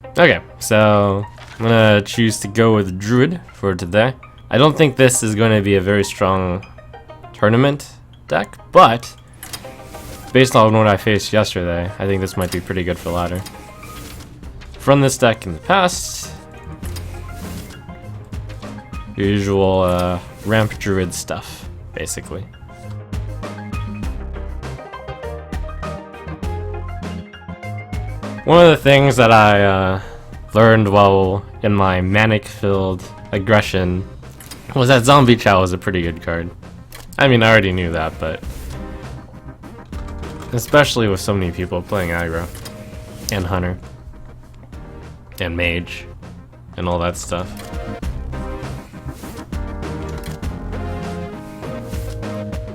Okay, so I'm gonna choose to go with Druid for today. I don't think this is going to be a very strong tournament deck, but based on what I faced yesterday, I think this might be pretty good for ladder. I've run this deck in the past. The usual ramp Druid stuff, basically. One of the things that I learned while in my manic-filled aggression was that Zombie Chow was a pretty good card. I mean, I already knew that, but especially with so many people playing aggro, and Hunter, and Mage, and all that stuff.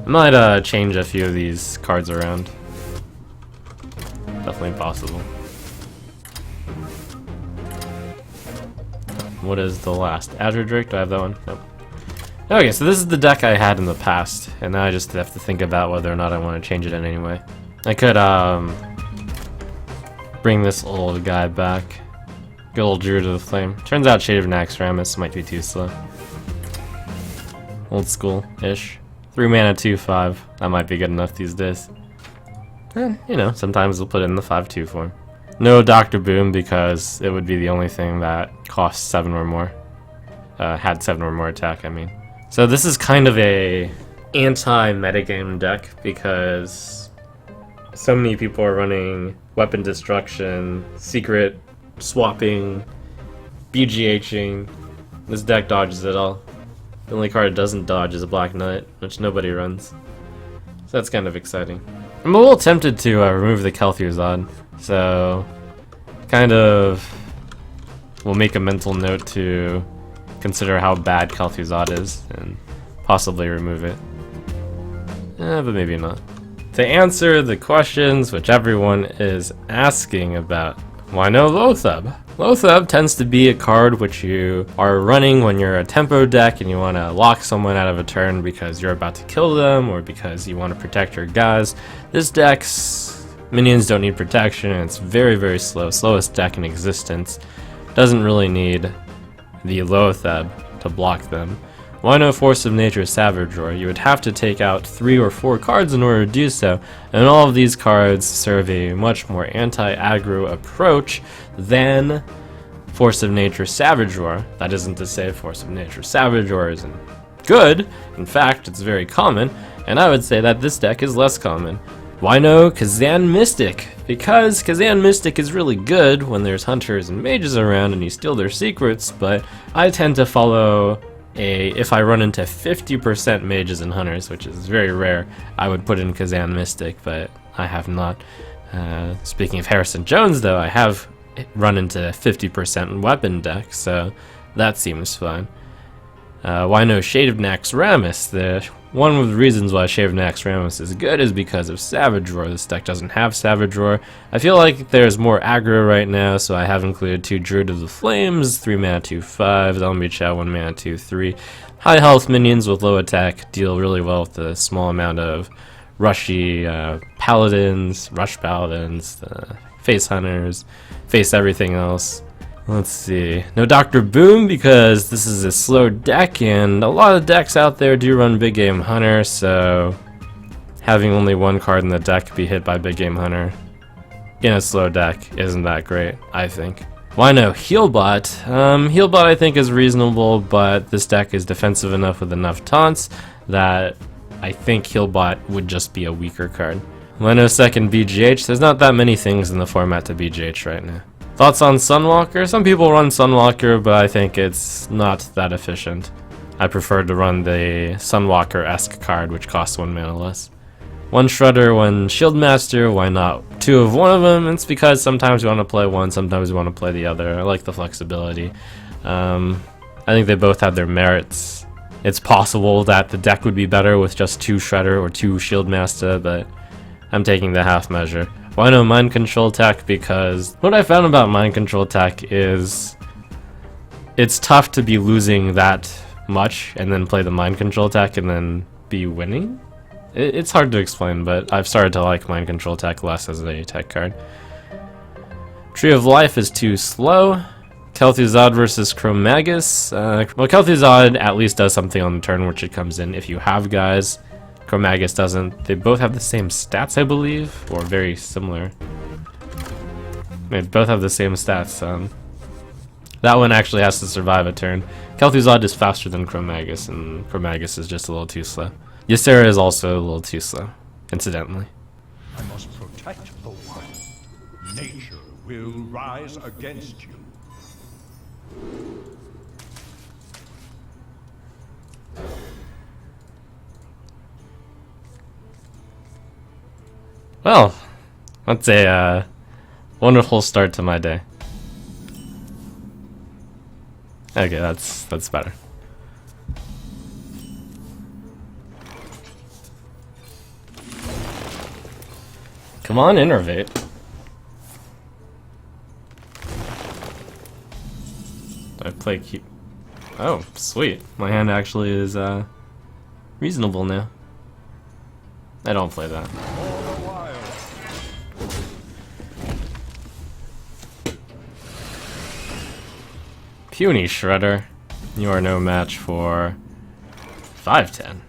I might change a few of these cards around. Definitely possible. What is the last? Azure Drake? Do I have that one? Nope. Okay, so this is the deck I had in the past, and now I just have to think about whether or not I want to change it in any way. I could bring this old guy back. Good old Druid of the Flame. Turns out Shade of Naxxramas might be too slow. Old school-ish. 3 mana, 2/5. That might be good enough these days. And, you know, sometimes we'll put it in the 5/2 form. No Dr. Boom because it would be the only thing that costs 7 or more. Had 7 or more attack, I mean. So this is kind of a anti-metagame deck because so many people are running Weapon Destruction, Secret Swapping, BGHing. This deck dodges it all. The only card it doesn't dodge is a Black Knight, which nobody runs. So that's kind of exciting. I'm a little tempted to remove the Kel'Thuzad. So, kind of, we'll make a mental note to consider how bad Kel'Thuzad is and possibly remove it. But maybe not. To answer the questions which everyone is asking about, why no Loatheb? Loatheb tends to be a card which you are running when you're a tempo deck and you want to lock someone out of a turn because you're about to kill them or because you want to protect your guys. This deck's minions don't need protection, and it's very, very slow. Slowest deck in existence. Doesn't really need the Loatheb to block them. Why no Force of Nature Savage Roar? You would have to take out 3 or 4 cards in order to do so, and all of these cards serve a much more anti-aggro approach than Force of Nature Savage Roar. That isn't to say Force of Nature Savage Roar isn't good. In fact, it's very common, and I would say that this deck is less common. Why no Kazan Mystic? Because Kazan Mystic is really good when there's hunters and mages around and you steal their secrets, but I tend to follow if I run into 50% mages and hunters, which is very rare, I would put in Kazan Mystic, but I have not. Speaking of Harrison Jones though, I have run into 50% weapon deck, so that seems fine. Why no Shade of Naxxramas? One of the reasons why Shade of Naxxramas is good is because of Savage Roar. This deck doesn't have Savage Roar. I feel like there's more aggro right now, so I have included 2 Druid of the Flames, 3 mana, 2/5, Zombie Chow, 1 mana, 2/3. High health minions with low attack deal really well with the small amount of rushy paladins, rush paladins, face hunters, face everything else. Let's see. No Dr. Boom because this is a slow deck and a lot of decks out there do run Big Game Hunter, so having only 1 card in the deck be hit by Big Game Hunter in a slow deck isn't that great, I think. Why no Healbot? Healbot I think is reasonable, but this deck is defensive enough with enough taunts that I think Healbot would just be a weaker card. Why no second BGH? There's not that many things in the format to BGH right now. Thoughts on Sunwalker? Some people run Sunwalker, but I think it's not that efficient. I prefer to run the Sunwalker-esque card, which costs 1 mana less. 1 Shredder, 1 Shieldmaster, why not 2 of one of them? It's because sometimes you want to play one, sometimes you want to play the other. I like the flexibility. I think they both have their merits. It's possible that the deck would be better with just 2 Shredder or 2 Shieldmaster, but I'm taking the half measure. Why no Mind Control tech? Because what I found about Mind Control tech is it's tough to be losing that much and then play the Mind Control tech and then be winning. It's hard to explain, but I've started to like Mind Control tech less as a tech card. Tree of Life is too slow. Kel'Thuzad versus Chromagus. Well, Kel'Thuzad at least does something on the turn which it comes in if you have guys. Chromagus doesn't. They both have the same stats, I believe, or very similar. They both have the same stats. That one actually has to survive a turn. Kel'Thuzad is faster than Chromagus, and Chromagus is just a little too slow. Ysera is also a little too slow, incidentally. I must protect the one. Nature will rise against you. Well, that's a wonderful start to my day. Okay, that's better. Come on, innervate. Do I play keep? Oh, sweet. My hand actually is reasonable now. I don't play that. Puny Shredder, you are no match for 5/10.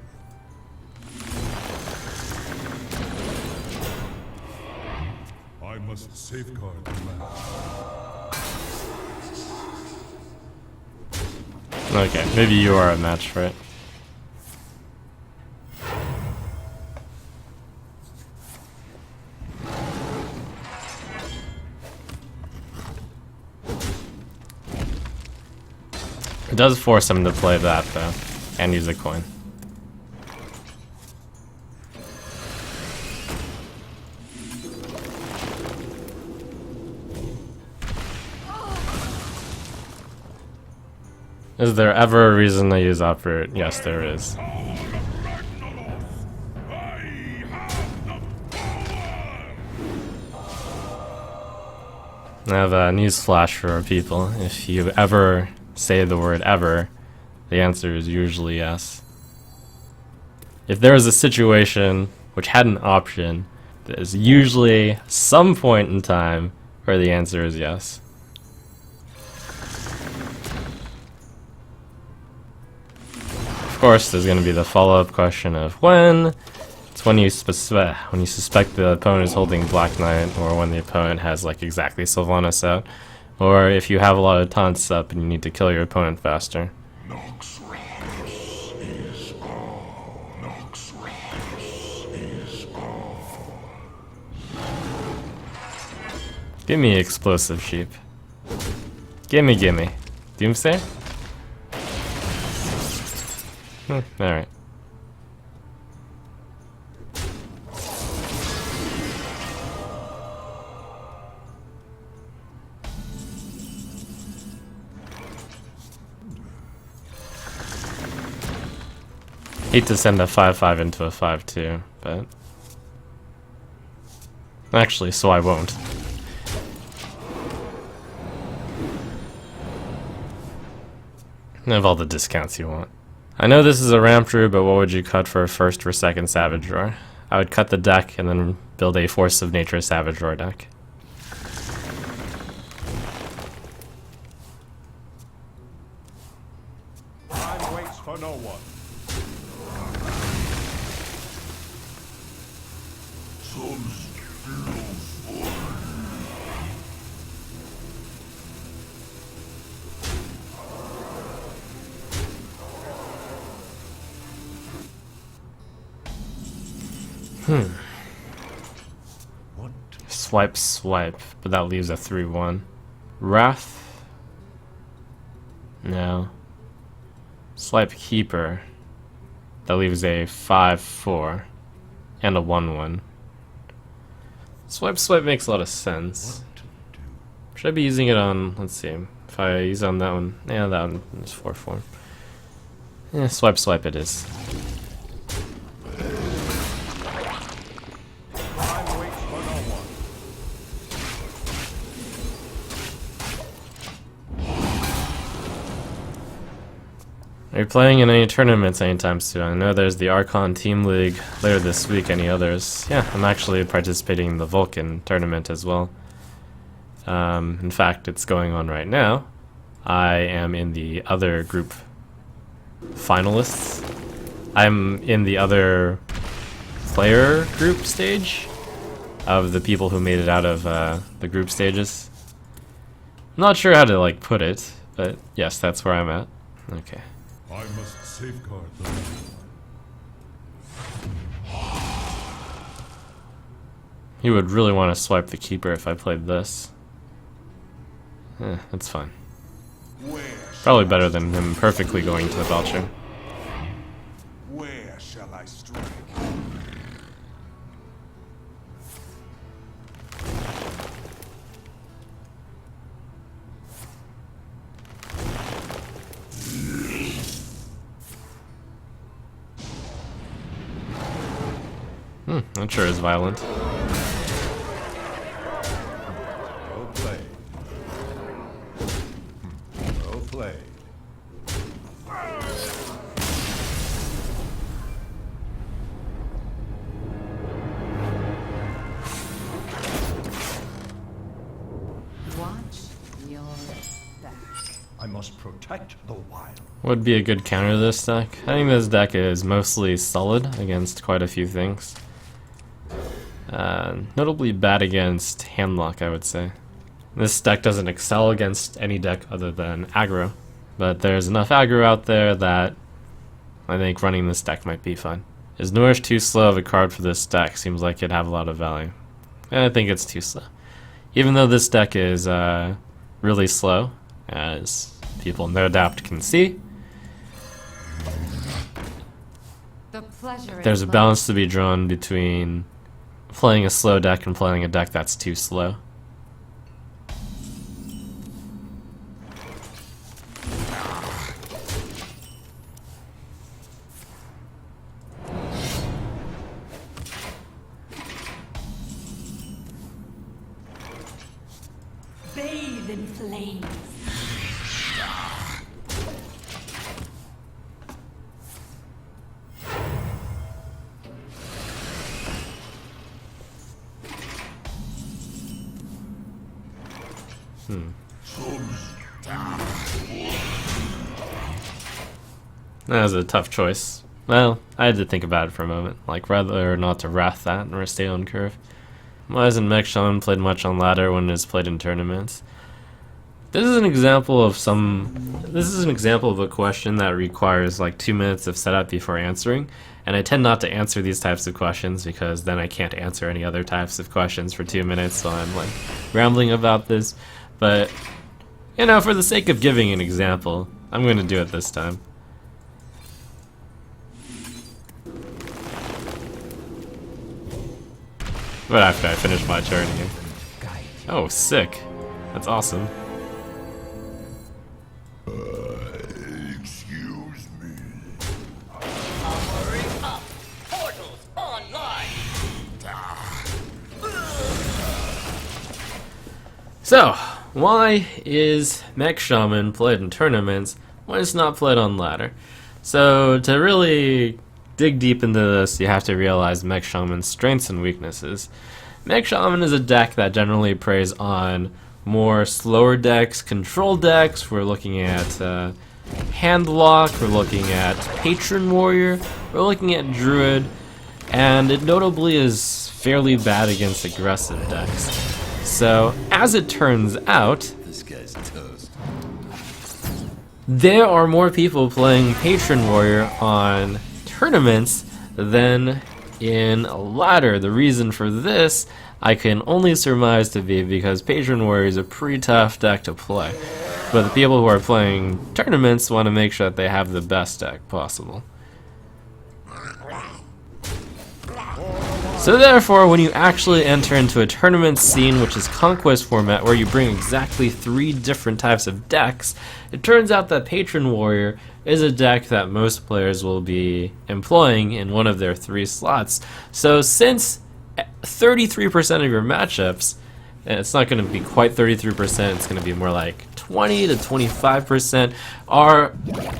I must safeguard the land. Okay, maybe you are a match for it. It does force him to play that, though, and use a coin. Is there ever a reason to use Uproot? Yes, there is. I have a news flash for people. If you ever say the word ever, the answer is usually yes. If there is a situation which had an option, there's usually some point in time where the answer is yes. Of course, there's going to be the follow-up question of when. It's when you suspect the opponent is holding Black Knight, or when the opponent has like exactly Sylvanas out. Or if you have a lot of taunts up and you need to kill your opponent faster. Give me explosive sheep. Gimme, gimme. Doomsday? Alright. Hate to send a 5/5 into a 5/2, but actually, so I won't. Have all the discounts you want. I know this is a ramp druid, but what would you cut for a first or second Savage Roar? I would cut the deck and then build a Force of Nature Savage Roar deck. Time waits for no one. What? Swipe, swipe, but that leaves a 3/1. Wrath? No. Swipe Keeper. That leaves a 5/4 and a 1/1. Swipe, swipe makes a lot of sense. Should I be using it on? Let's see. If I use on that one, yeah, that one is 4/4. Yeah, swipe, swipe it is. Are you playing in any tournaments anytime soon? I know there's the Archon Team League later this week. Any others? Yeah, I'm actually participating in the Vulcan tournament as well. In fact, it's going on right now. I am in the other group finalists. I'm in the other player group stage of the people who made it out of the group stages. I'm not sure how to like put it, but yes, that's where I'm at. Okay. I must safeguard them. He would really want to swipe the keeper if I played this. That's fine. Probably better than him perfectly going to the Belcher. Where shall I strike? That sure is violent. Well played. Well played. Watch your back. I must protect the wild. Would be a good counter to this deck. I think this deck is mostly solid against quite a few things. Notably bad against handlock, I would say. This deck doesn't excel against any deck other than aggro, but there's enough aggro out there that I think running this deck might be fun. Is Nourish too slow of a card for this deck? Seems like it'd have a lot of value. And I think it's too slow. Even though this deck is really slow, as people no doubt can see, The pleasure there's is a mine. balance to be drawn between playing a slow deck and playing a deck that's too slow. Bathe in flames. That was a tough choice. Well, I had to think about it for a moment, like whether or not to Wrath that or stay on curve. Why hasn't Mech Shaman played much on ladder when it's played in tournaments? This is an example of a question that requires like 2 minutes of setup before answering, and I tend not to answer these types of questions because then I can't answer any other types of questions for 2 minutes, so I'm like rambling about this. But, you know, for the sake of giving an example, I'm going to do it this time. But after I finish my turn here. Oh, sick. That's awesome. Excuse me. Powering up. Portals online. So, why is Mech Shaman played in tournaments when it's not played on ladder? So, to really dig deep into this, you have to realize Mech Shaman's strengths and weaknesses. Mech Shaman is a deck that generally preys on more slower decks, control decks. We're looking at Handlock, we're looking at Patron Warrior, we're looking at Druid, and it notably is fairly bad against aggressive decks. So, as it turns out, This guy's toast. there are more people playing Patron Warrior on tournaments than in ladder. The reason for this I can only surmise to be because Patron Warrior is a pretty tough deck to play. But the people who are playing tournaments want to make sure that they have the best deck possible. So therefore, when you actually enter into a tournament scene, which is Conquest format, where you bring exactly 3 different types of decks, it turns out that Patron Warrior is a deck that most players will be employing in one of their 3 slots. So since 33% of your matchups, and it's not going to be quite 33%, it's going to be more like 20 to 25%, are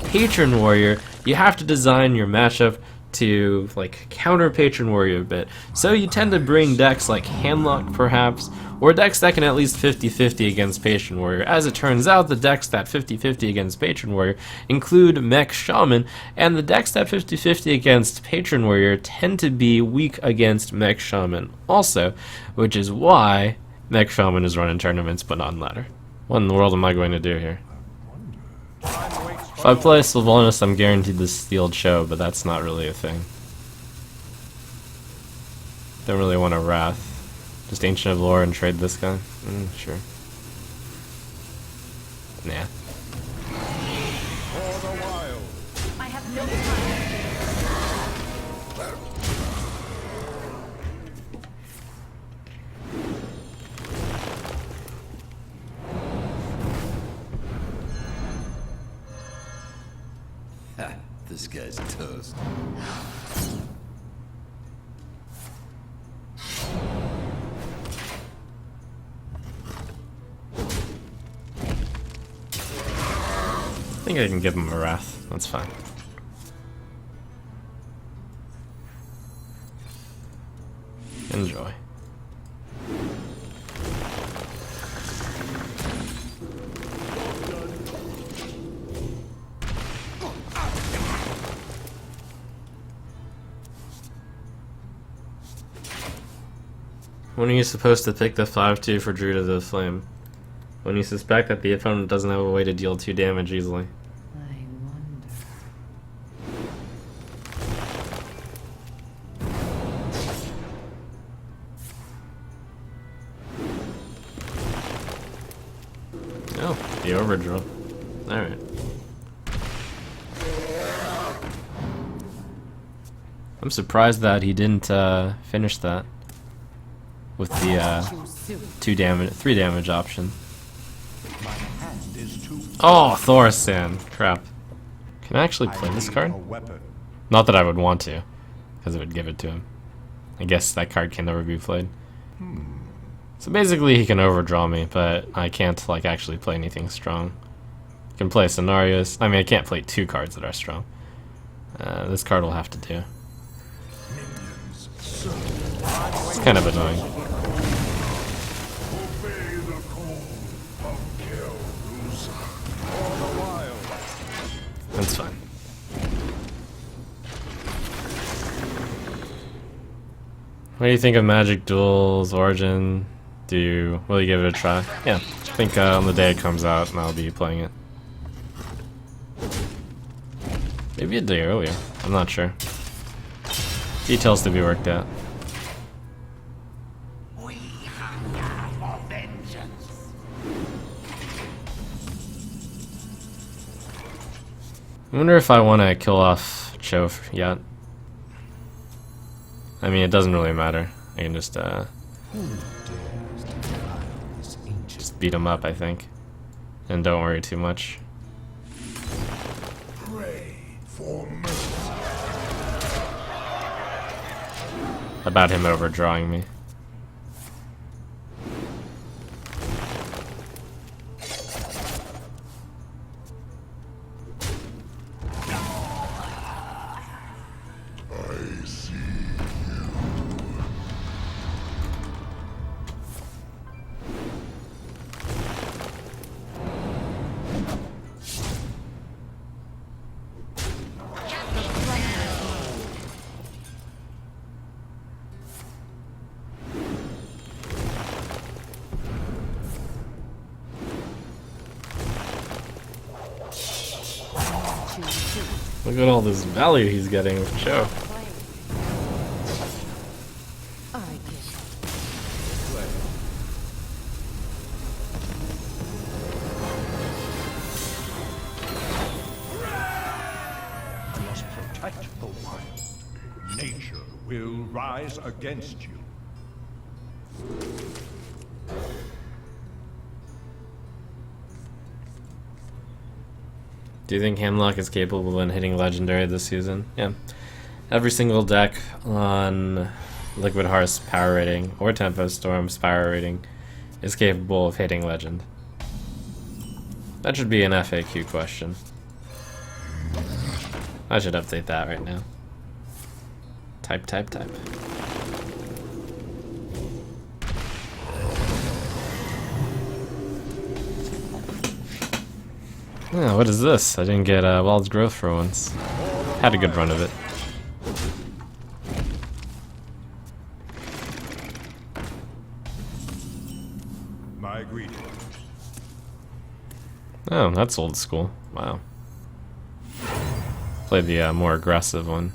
Patron Warrior, you have to design your matchup to like counter Patron Warrior a bit. So you tend to bring decks like Handlock perhaps, or decks that can at least 50-50 against Patron Warrior. As it turns out, the decks that 50-50 against Patron Warrior include Mech Shaman, and the decks that 50-50 against Patron Warrior tend to be weak against Mech Shaman also, which is why Mech Shaman is run in tournaments but not in ladder. What in the world am I going to do here? If I play Sylvanas, I'm guaranteed the Steeled Show, but that's not really a thing. Don't really want a Wrath. Just Ancient of Lore and trade this guy? Sure. Nah. I have no time. This guy's toast. I think I can give him a Wrath. That's fine. Enjoy. When are you supposed to pick the 5-2 for Druid of the Flame? When you suspect that the opponent doesn't have a way to deal 2 damage easily. I wonder. Oh, the overdraw. Alright. I'm surprised that he didn't finish that with the 3 damage option. My hand is too Oh, Thorsan. Crap. Can I actually play this card? a weapon. Not that I would want to, because it would give it to him. I guess that card can never be played. So basically he can overdraw me, but I can't like actually play anything strong. I can play scenarios. I mean, I can't play 2 cards that are strong. This card will have to do. It's kind of annoying. That's fine. What do you think of Magic Duel's Origin? Will you give it a try? Yeah, I think on the day it comes out, I'll be playing it. Maybe a day earlier. I'm not sure. Details to be worked out. We hunger for vengeance. I wonder if I want to kill off Cho yet. I mean, it doesn't really matter. I can just beat him up, I think. And don't worry too much. Pray for mercy. About him overdrawing me. Look at all this value he's getting with Cho. I guess. You must protect the wild. Nature will rise against you. Do you think Handlock is capable of hitting Legendary this season? Yeah. Every single deck on Liquid Hearth's power rating or Tempo Storm's power rating is capable of hitting Legend. That should be an FAQ question. I should update that right now. Type. Oh, what is this? I didn't get Wild's Growth for once. Had a good run of it. My greeting. Oh, that's old school. Wow. Played the more aggressive one.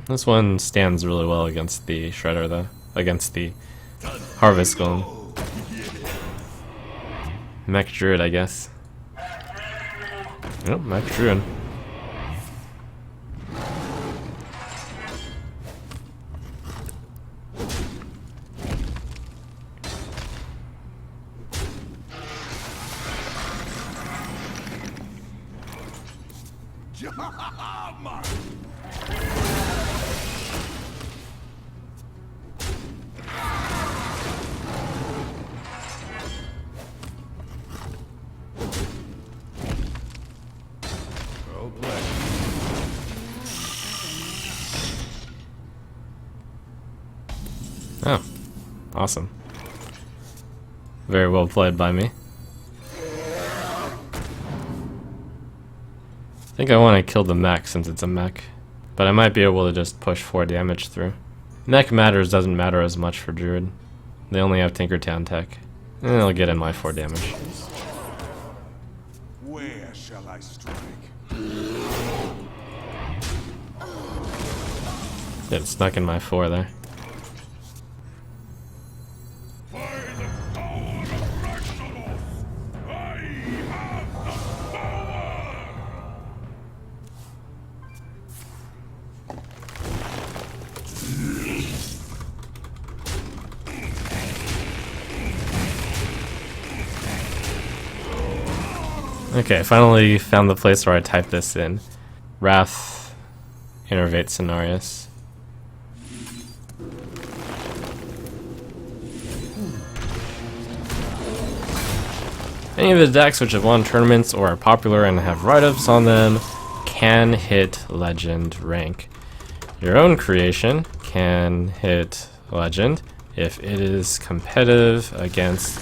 This one stands really well against the Shredder, though. Against the Harvest Golem. Mech Druid, I guess. Oh, Mech Druid. Well played. Oh, awesome. Very well played by me. I think I want to kill the mech since it's a mech, but I might be able to just push 4 damage through. Mech matters doesn't matter as much for Druid. They only have Tinkertown tech, and I'll get in my 4 damage. Where shall I strike? It snuck in my 4 there. Okay, finally found the place where I typed this in. Wrath, Innervate Cenarius. Any of the decks which have won tournaments or are popular and have write-ups on them can hit Legend rank. Your own creation can hit Legend if it is competitive against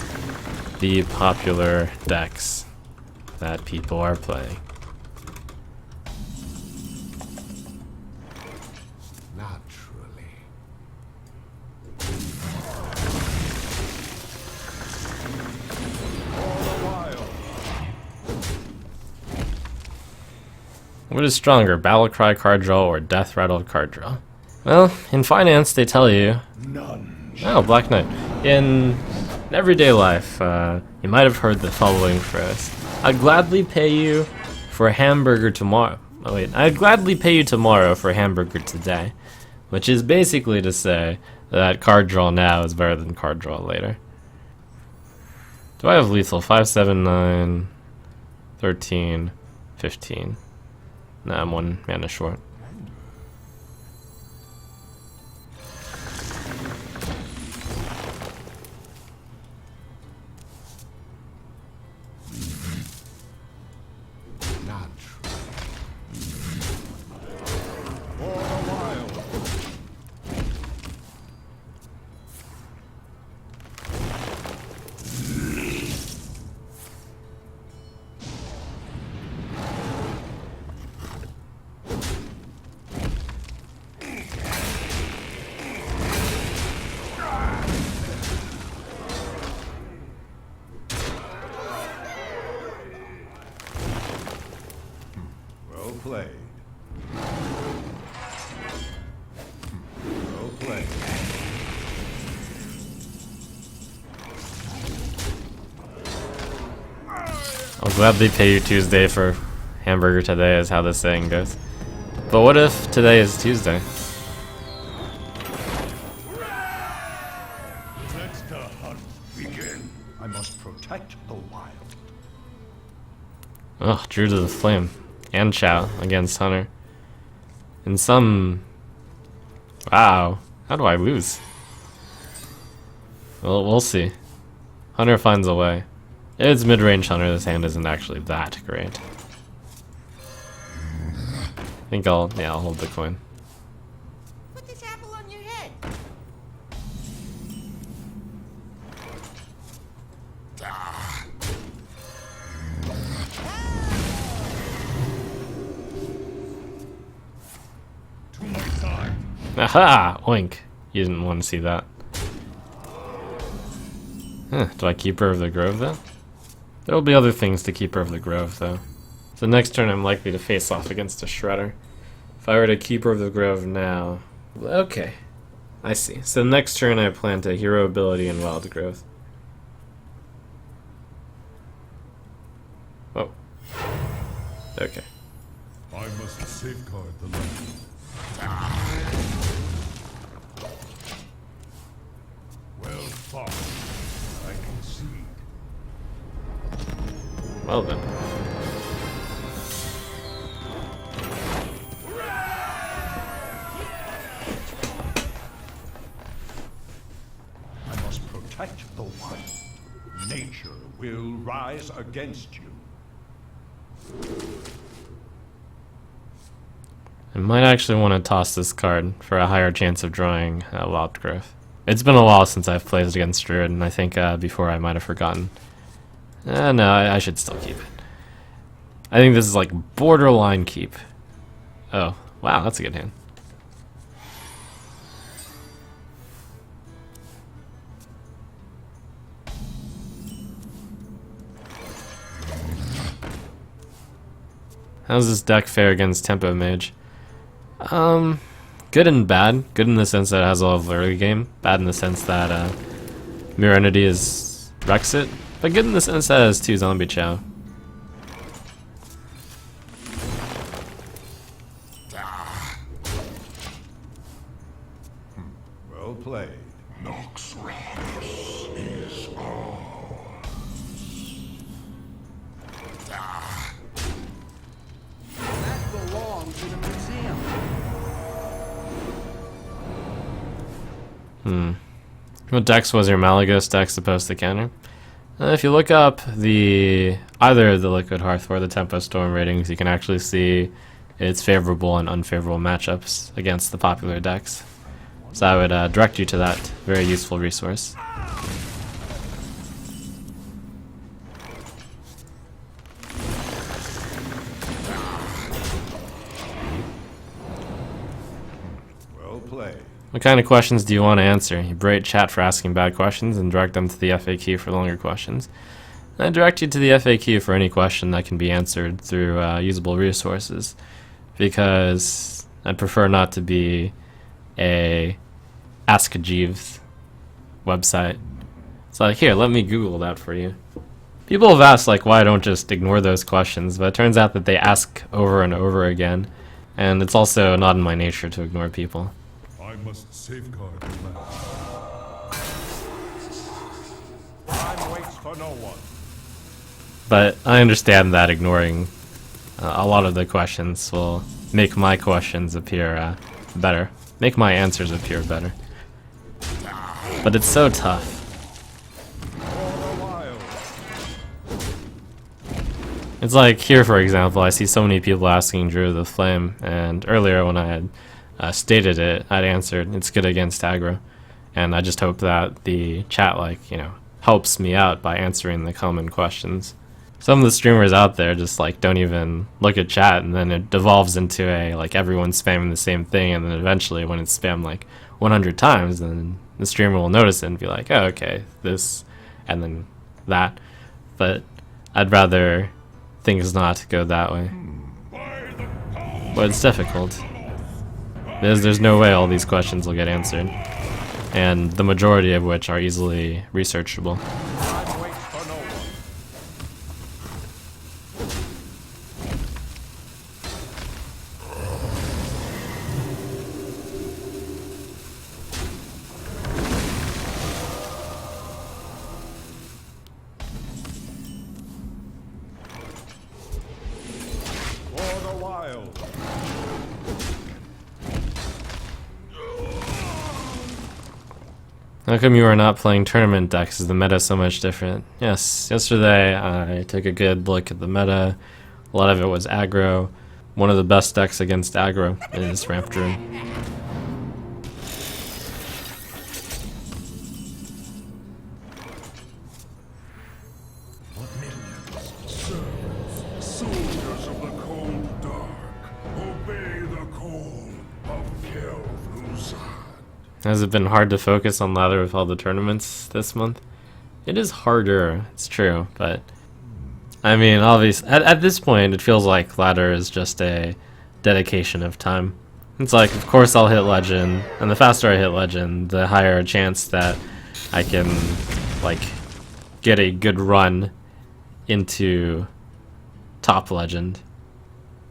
the popular decks that people are playing. Naturally. What is stronger, Battlecry card draw or Death Rattle card draw? Well, in finance they tell you... None. Oh, Black Knight. In everyday life, you might have heard the following phrase. I'd gladly pay you for a hamburger tomorrow. Oh wait, I'd gladly pay you tomorrow for a hamburger today. Which is basically to say that card draw now is better than card draw later. Do I have lethal? 5, 7, 9, 13, 15. Nah, I'm 1 mana short. Well played. Well played. I'll gladly pay you Tuesday for hamburger today is how this saying goes. But what if today is Tuesday? Let the hunt begin. I must protect the wild. Ugh, Drew to the Flame. And Chow against Hunter. In some... Wow. How do I lose? Well, we'll see. Hunter finds a way. If it's mid-range Hunter, this hand isn't actually that great. I think I'll hold the coin. Aha! Oink. You didn't want to see that. Do I Keeper of the Grove though? There will be other things to Keeper of the Grove though. So next turn I'm likely to face off against a Shredder. If I were to Keeper of the Grove now... Okay. I see. So next turn I plant a Hero Ability and Wild Growth. Oh. Okay. I must safeguard the land. Well fought. I concede. Well then. I must protect the wild. Nature will rise against you. I might actually want to toss this card for a higher chance of drawing Wild Growth. It's been a while since I've played against Druid, and I think before I might have forgotten. No, I should still keep it. I think this is like borderline keep. Oh, wow, that's a good hand. How's this deck fare against Tempo Mage? Good and bad. Good in the sense that it has a lot of early game. Bad in the sense that Mirror Entity is wrecks it. But good in the sense that it has 2 Zombie Chow. Well played. Nox Ramus is all. That belongs in a museum. What decks was your Malagos deck supposed to counter? If you look up either the Liquid Hearth or the Tempo Storm ratings, you can actually see its favorable and unfavorable matchups against the popular decks. So I would direct you to that very useful resource. Well played. What kind of questions do you want to answer? You berate chat for asking bad questions and direct them to the FAQ for longer questions. I direct you to the FAQ for any question that can be answered through usable resources, because I'd prefer not to be a Ask Jeeves website. It's like, here, let me Google that for you. People have asked like why I don't just ignore those questions, but it turns out that they ask over and over again, and it's also not in my nature to ignore people. I must safeguard the land. Time waits for no one. But I understand that ignoring a lot of the questions will make my questions appear better. Make my answers appear better. But it's so tough. It's like here, for example, I see so many people asking Druid of the Flame, and earlier when I had stated it, I'd answered it's good against aggro. And I just hope that the chat, like, you know, helps me out by answering the common questions. Some of the streamers out there just like don't even look at chat, and then it devolves into a like everyone's spamming the same thing, and then eventually when it's spammed like 100 times, then the streamer will notice it and be like, oh, okay, this and then that. But I'd rather things not go that way. But it's difficult. There's no way all these questions will get answered, and the majority of which are easily researchable. Time waits for no one. For the wild. How come you are not playing tournament decks? Is the meta so much different? Yes, yesterday I took a good look at the meta. A lot of it was aggro. One of the best decks against aggro is Ramp Druid. Soldiers of the cold dark, obey the call of Has it been hard to focus on ladder with all the tournaments this month? It is harder, it's true, but I mean, obviously, at this point, it feels like ladder is just a dedication of time. It's like, of course I'll hit legend, and the faster I hit legend, the higher a chance that I can, like, get a good run into top legend,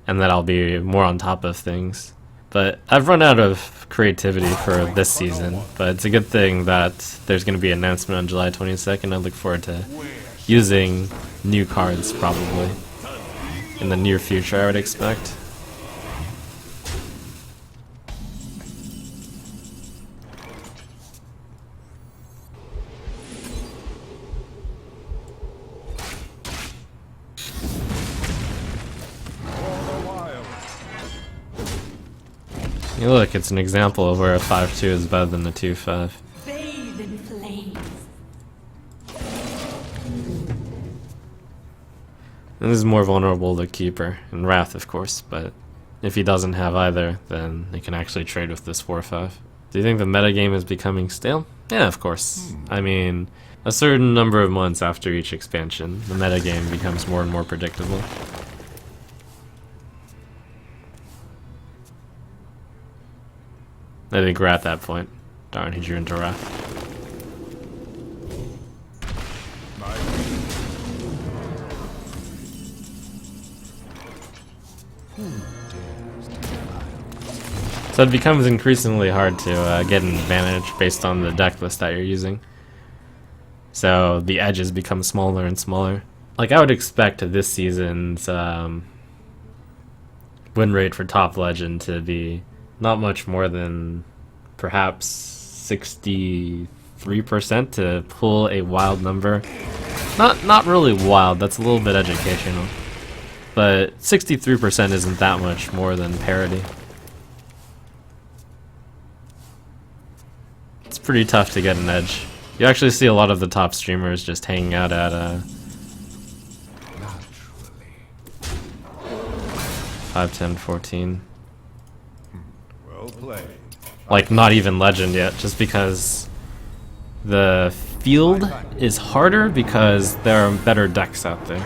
and that I'll be more on top of things. But I've run out of creativity for this season, but it's a good thing that there's going to be an announcement on July 22nd. I look forward to using new cards, probably, in the near future, I would expect. You look, it's an example of where a 5-2 is better than a 2-5. Bathe in flames. And this is more vulnerable to Keeper and Wrath, of course, but if he doesn't have either, then he can actually trade with this 4-5. Do you think the metagame is becoming stale? Yeah, of course. I mean, a certain number of months after each expansion, the metagame becomes more and more predictable. I think we're at that point. Darn, he drew into Wrath. So it becomes increasingly hard to get an advantage based on the deck list that you're using. So the edges become smaller and smaller. Like, I would expect this season's win rate for top legend to be not much more than perhaps 63% to pull a wild number. Not really wild, that's a little bit educational. But 63% isn't that much more than parity. It's pretty tough to get an edge. You actually see a lot of the top streamers just hanging out at 5, 10, 14. Well played. Like, not even legend yet, just because the field is harder because there are better decks out there.